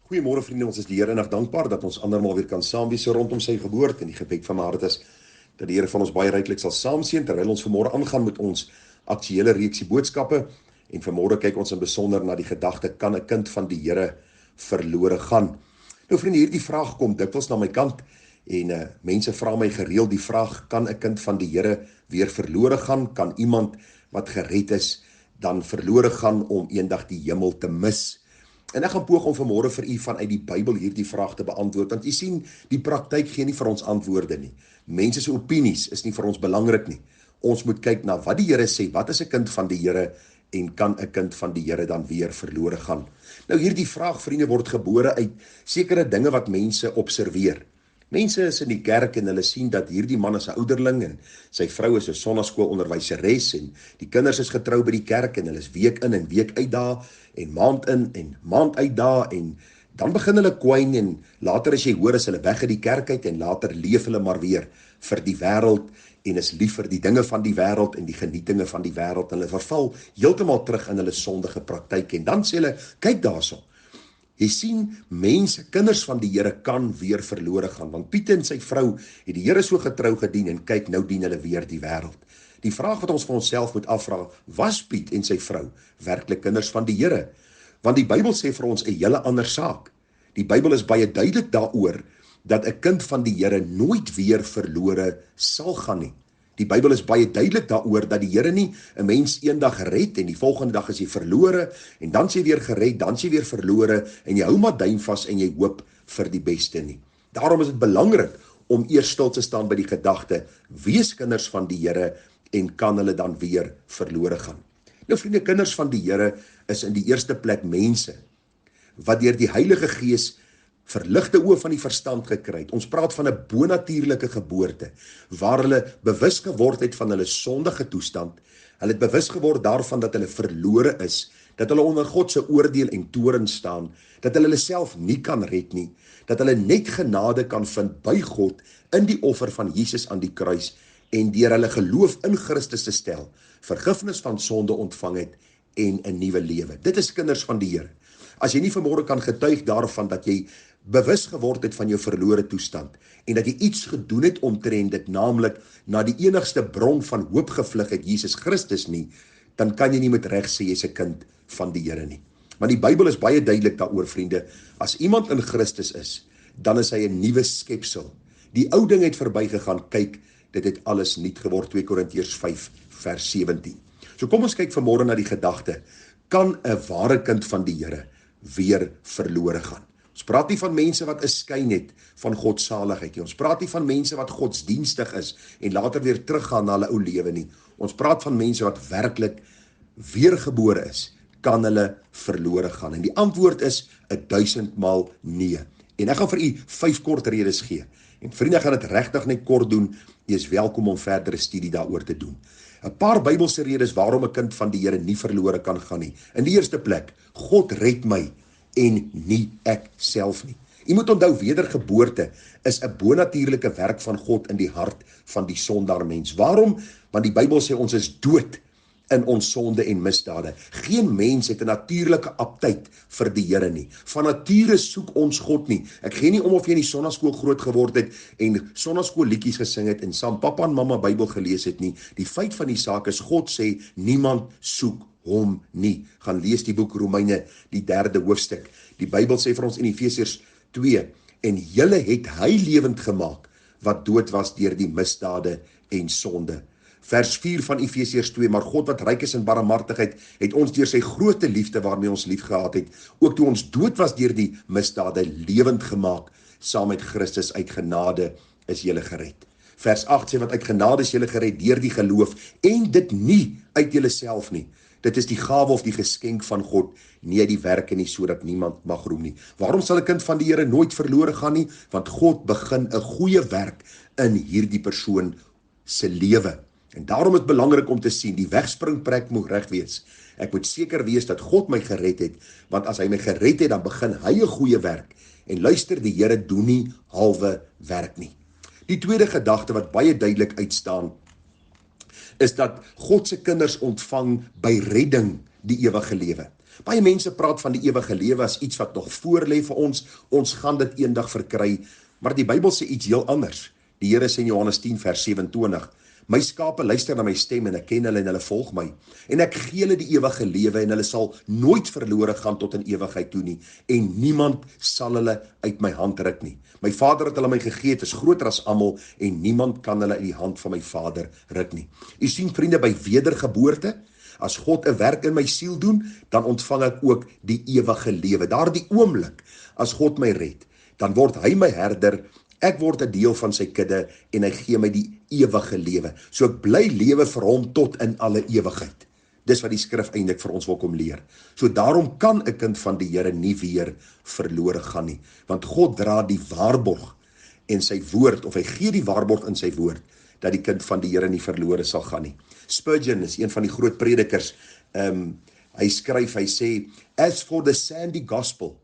Goeiemôre vriende, ons is die Here innig dankbaar dat ons andermal weer kan saam wees rondom sy geboorte en die gebed van my hart is dat die Here van ons baie ryklik sal saamseën terwyl ons vanmôre aangaan met ons aktuele reeksie boodskappe en vanmôre kyk ons in besonder na die gedagte kan 'n kind van die Here verlore gaan. Nou vriende, hierdie vraag kom dikwels na my kant en mense vra my gereeld die vraag, kan 'n kind van die Here weer verlore gaan? Kan iemand wat gered is dan verlore gaan om eendag die hemel te mis? En ek gaan poog om vanmôre vir u vanuit die Bybel hierdie vraag te beantwoord, want u sien, die praktyk gee nie vir ons antwoorde nie. Mense se opinies is nie vir ons belangrik nie. Ons moet kyk na wat die Here sê, wat is 'n kind van die Here en kan 'n kind van die Here dan weer verlore gaan? Nou hierdie vraag, vriende, word gebore uit sekere dinge wat mense observeer. Mense is in die kerk en hulle sien dat hierdie man is 'n ouderling en sy vrou is 'n sonnaskoolonderwyseres en die kinders is getrou by die kerk en hulle is week in en week uit daar en maand in en maand uit daar en dan begin hulle kwyn en later as jy hoor is hulle weg uit die kerk uit en later leef hulle maar weer vir die wêreld en is lief vir die dinge van die wêreld en die genietinge van die wêreld en hulle verval heeltemal terug in hulle sondige praktyk en dan sê hulle, kyk daarso. Jy sien, mense, kinders van die Here kan weer verlore gaan, want Piet en sy vrou het die Here so getrou gedien en kyk, nou dien hulle weer die wêreld. Die vraag wat ons vir onsself moet afvra, was Piet en sy vrou werklik kinders van die Here? Want die Bybel sê vir ons 'n hele ander saak. Die Bybel is baie duidelik daaroor dat 'n kind van die Here nooit weer verlore sal gaan nie. Die Bybel is baie duidelik daaroor dat die Here nie 'n mens eendag red en die volgende dag is jy verlore en dan is jy weer gered, dan is jy weer verlore en jy hou maar duim vas en jy hoop vir die beste nie. Daarom is dit belangrik om eers stil te staan by die gedagte, wees kinders van die Here en kan hulle dan weer verlore gaan. Nou vriende, kinders van die Here is in die eerste plek mense wat deur die Heilige Gees verligte oë van die verstand gekry het. Ons praat van 'n bonatuurlike geboorte, waar hulle bewus geword het van hulle sondige toestand, hulle het bewus geword daarvan dat hulle verlore is, dat hulle onder God se oordeel en toorn staan, dat hulle self nie kan red nie, dat hulle net genade kan vind by God in die offer van Jesus aan die kruis, en deur hulle geloof in Christus te stel, vergifnis van sonde ontvang het en 'n nuwe lewe. Dit is kinders van die Here. As jy nie vanmôre kan getuig daarvan dat jy bewus geword het van jou verlore toestand en dat jy iets gedoen het omtrent dit, naamlik na die enigste bron van hoop gevlug het, Jesus Christus nie, dan kan jy nie met reg sê jy's 'n kind van die Here nie. Maar die Bybel is baie duidelik daaroor, vriende. As iemand in Christus is, dan is hy 'n nuwe skepsel. Die ou ding het verbygegaan, kyk, dit het alles nuut geword, 2 Korintiërs 5 vers 17. So kom ons kyk vanmôre na die gedagte, kan 'n ware kind van die Here weer verlore gaan? Ons praat nie van mense wat 'n skyn het van godsaligheid nie. Ons praat nie van mense wat godsdienstig is en later weer teruggaan na hulle ou lewe nie. Ons praat van mense wat werklik weergebore is. Kan hulle verlore gaan? En die antwoord is 1000 maal nee. En ek gaan vir u 5 kort redes gee. En vriende, ek gaan dit regtig net kort doen. Jy is welkom om verdere studie daaroor te doen. 'n Paar Bybelse redes waarom 'n kind van die Here nie verlore kan gaan nie. In die eerste plek, God red my en nie ek self nie. U moet onthou, wedergeboorte is 'n bonatuurlike werk van God in die hart van die sondaar mens. Waarom? Want die Bybel sê ons is dood in ons sonde en misdade. Geen mens het 'n natuurlike aptyd vir die Here nie. Van nature soek ons God nie. Ek gee nie om of jy in die sonnaskool groot geword het en sonnaskool liedjies gesing het en saam pappa en mamma Bybel gelees het nie. Die feit van die saak is, God sê, niemand soek hom nie. Gaan lees die boek Romeine, die 3de hoofstuk. Die Bybel sê vir ons in Efesiërs 2, en julle het hy lewend gemaak, wat dood was deur die misdade en sonde. Vers 4 van Efesiërs 2, maar God wat ryk is in barmhartigheid, het ons deur sy groote liefde waarmee ons lief gehad het, ook toe ons dood was deur die misdade, lewend gemaak, saam met Christus. Uit genade is julle gered. Vers 8 sê, want uit genade is julle gered deur die geloof, en dit nie uit julle self nie. Dit is die gawe of die geskenk van God, nie uit die werke nie, sodat niemand mag roem nie. Waarom sal 'n kind van die Here nooit verlore gaan nie? Want God begin 'n goeie werk in hierdie persoon se lewe. En daarom is het belangrik om te sien, die wegspringplek moet reg wees. Ek moet seker wees dat God my gered het, want as hy my gered het, dan begin hy 'n goeie werk. En luister, die Here doen nie halwe werk nie. Die tweede gedagte wat baie duidelik uitstaan, is dat God se kinders ontvang by redding die ewige lewe. Baie mense praat van die ewige lewe as iets wat nog voor lê vir ons gaan dit eendag verkry, maar die Bybel sê iets heel anders. Die Here sê in Johannes 10 vers 27, my skape luister na my stem en ek ken hulle en hulle volg my. En ek gee hulle die ewige lewe en hulle sal nooit verlore gaan tot in ewigheid toe nie. En niemand sal hulle uit my hand ruk nie. My Vader het hulle my gegee, het is groter as almal en niemand kan hulle uit die hand van my Vader ruk nie. U sien vriende, by wedergeboorte, as God 'n werk in my siel doen, dan ontvang ek ook die ewige lewe. Daardie oomblik, as God my red, dan word hy my herder, ek word 'n deel van sy kudde en hy gee my die ewige lewe. So ek bly lewe vir hom tot in alle ewigheid. Dis wat die skrif eintlik vir ons wil kom leer. So daarom kan 'n kind van die Here nie weer verlore gaan nie, want God dra die waarborg en sy woord, of hy gee die waarborg in sy woord, dat die kind van die Here nie verlore sal gaan nie. Spurgeon is een van die groot predikers, hy skryf, hy sê, as for the sandy gospel,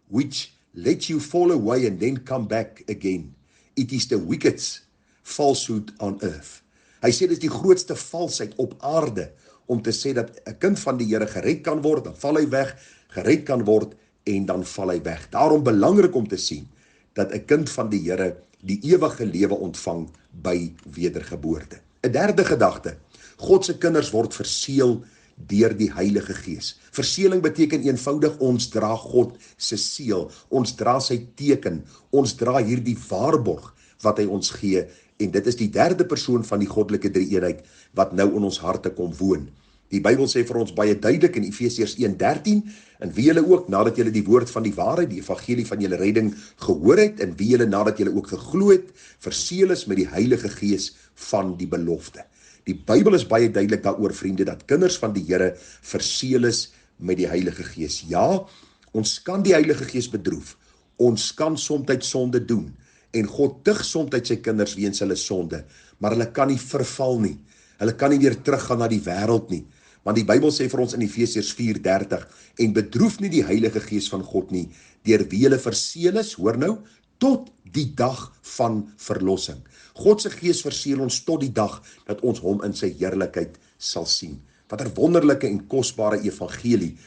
which let you fall away and then come back again, it is the wicked's falsehood on earth. Hy sê dit is die grootste valsheid op aarde, om te sê dat 'n kind van die Here gered kan word, dan val hy weg, gered kan word, en dan val hy weg. Daarom belangrik om te sien, dat 'n kind van die Here die ewige lewe ontvang by wedergeboorte. 'n Derde gedagte, God se kinders word verseël deur die Heilige Gees. Verseëling beteken eenvoudig, ons dra God se seël, ons dra sy teken, ons dra hierdie waarborg wat hy ons gee, en dit is die derde persoon van die goddelike drie-eenheid wat nou in ons harte kom woon. Die Bybel sê vir ons baie duidelik in Efesiërs 1:13, en wie julle ook nadat julle die woord van die waarheid, die evangelie van julle redding gehoor het, en wie julle nadat julle ook geglo het, verseël is met die Heilige Gees van die belofte. Die Bybel is baie duidelik daaroor, vriende, dat kinders van die Here verseël is met die Heilige Gees. Ja, ons kan die Heilige Gees bedroef, ons kan soms sonde doen, en God tug soms sy kinders weens hulle sonde, maar hulle kan nie verval nie, hulle kan nie weer teruggaan na die wêreld nie, want die Bybel sê vir ons in Efesiërs 4:30, en bedroef nie die Heilige Gees van God nie, deur wie julle verseël is, hoor nou, tot die dag van verlossing. God se Gees verseël ons tot die dag dat ons hom in sy heerlikheid sal sien. Wat 'n wonderlike en kosbare evangelie.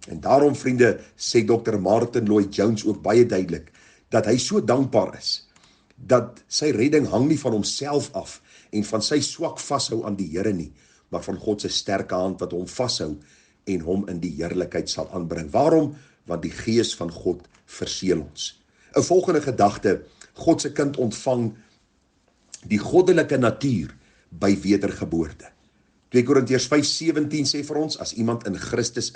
En daarom, vriende, sê Dr. Martin Lloyd-Jones ook baie duidelik, dat hy so dankbaar is, dat sy redding hang nie van homself af, en van sy swak vashou aan die Here nie, maar van God se sterke hand wat hom vashou, en hom in die heerlikheid sal aanbring. Waarom? Want die Gees van God verseël ons. 'n Volgende gedagte, God se kind ontvang die goddelike natuur by wedergeboorte. 2 Korintiërs 5:17 sê vir ons, as iemand in Christus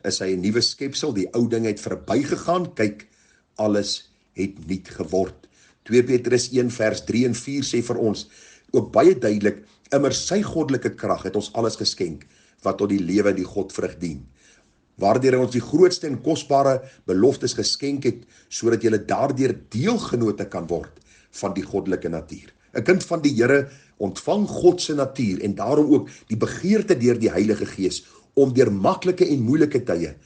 is hy 'n nuwe skepsel, die ou ding het verbygegaan, kyk, alles het nuut geword. 2 Petrus 1 vers 3 en 4 sê vir ons, ook baie duidelik, immer sy goddelike krag het ons alles geskenk, wat tot die lewe en die Godvrug dien. Waardeur hy ons die grootste en kosbare beloftes geskenk het, sodat julle daardeur deelgenote kan word van die goddelike natuur. 'n Kind van die Here ontvang God se natuur, en daarom ook die begeerte deur die Heilige Gees, om deur maklike en moeilike tye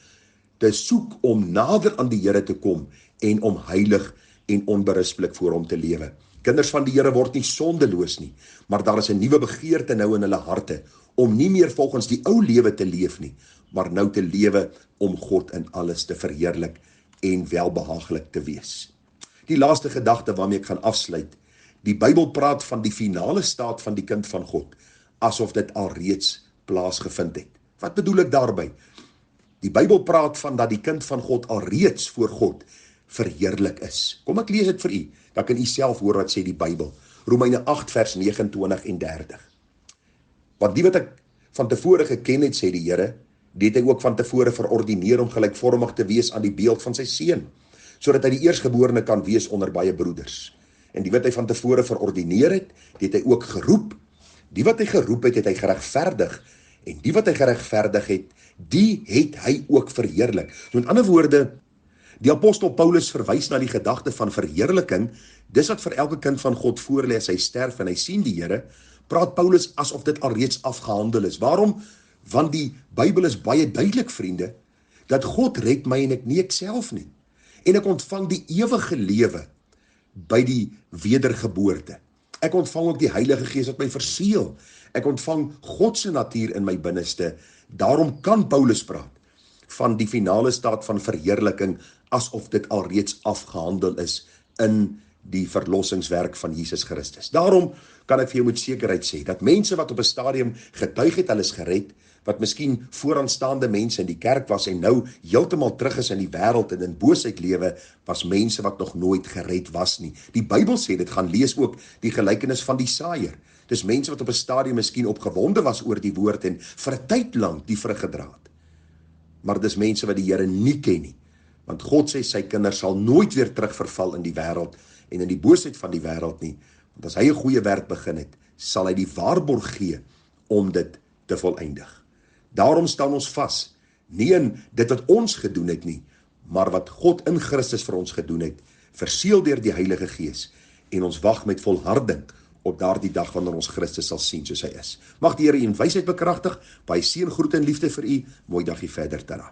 te soek om nader aan die Here te kom, en om heilig en onberispelik voor hom te lewe. Kinders van die Here word nie sondeloos nie, maar daar is 'n nuwe begeerte nou in hulle harte, om nie meer volgens die ou lewe te leef nie, maar nou te lewe om God in alles te verheerlik en welbehaaglik te wees. Die laaste gedagte waarmee ek gaan afsluit, die Bybel praat van die finale staat van die kind van God, asof dit alreeds plaasgevind het. Wat bedoel ek daarby? Die Bybel praat van dat die kind van God alreeds voor God verheerlik is. Kom ek lees dit vir u, dan kan u self hoor wat sê die Bybel. Romeine 8 vers 29 en 30. Want die wat ek van tevore geken het, sê die Here, die het hy ook van tevore verordineer om gelykvormig te wees aan die beeld van sy seun, sodat hy die eerstgeborene kan wees onder baie broeders. En die wat hy van tevore verordineer het, die het hy ook geroep. Die wat hy geroep het, het hy geregverdig. En die wat hy geregverdig het, die het hy ook verheerlik. So met ander woorde, die apostel Paulus verwys na die gedagte van verheerliking, dis wat vir elke kind van God voorlê as hy sterf en hy sien die Here, praat Paulus asof dit alreeds afgehandel is. Waarom? Want die Bybel is baie duidelik, vriende, dat God red my en ek self nie. En ek ontvang die ewige lewe by die wedergeboorte. Ek ontvang ook die Heilige Gees wat my verseël. Ek ontvang God se natuur in my binneste. Daarom kan Paulus praat van die finale staat van verheerliking, asof dit alreeds afgehandel is in die verlossingswerk van Jesus Christus. Daarom kan ek vir jou met sekerheid sê, dat mense wat op 'n stadium getuig het, hulle is gered, wat miskien vooraanstaande mense in die kerk was en nou heeltemal terug is in die wêreld en in boosheid lewe, was mense wat nog nooit gered was nie. Die Bybel sê, dit gaan lees ook die gelykenis van die saaiër. Dis mense wat op 'n stadium miskien opgewonde was oor die woord en vir 'n tyd lank die vrug gedra het. Maar dis mense wat die Here nie ken nie. Want God sê sy kinders sal nooit weer terugverval in die wêreld en in die boosheid van die wêreld nie. Want as hy 'n goeie werk begin het, sal hy die waarborg gee om dit te volëindig. Daarom staan ons vas, nie in dit wat ons gedoen het nie, maar wat God in Christus vir ons gedoen het, verseël deur die Heilige Gees, en ons wag met volharding op daardie dag wanneer ons Christus sal sien soos hy is. Mag die Here u in wysheid bekragtig, baie seën, groete en liefde vir u, mooi dagie verder, tada.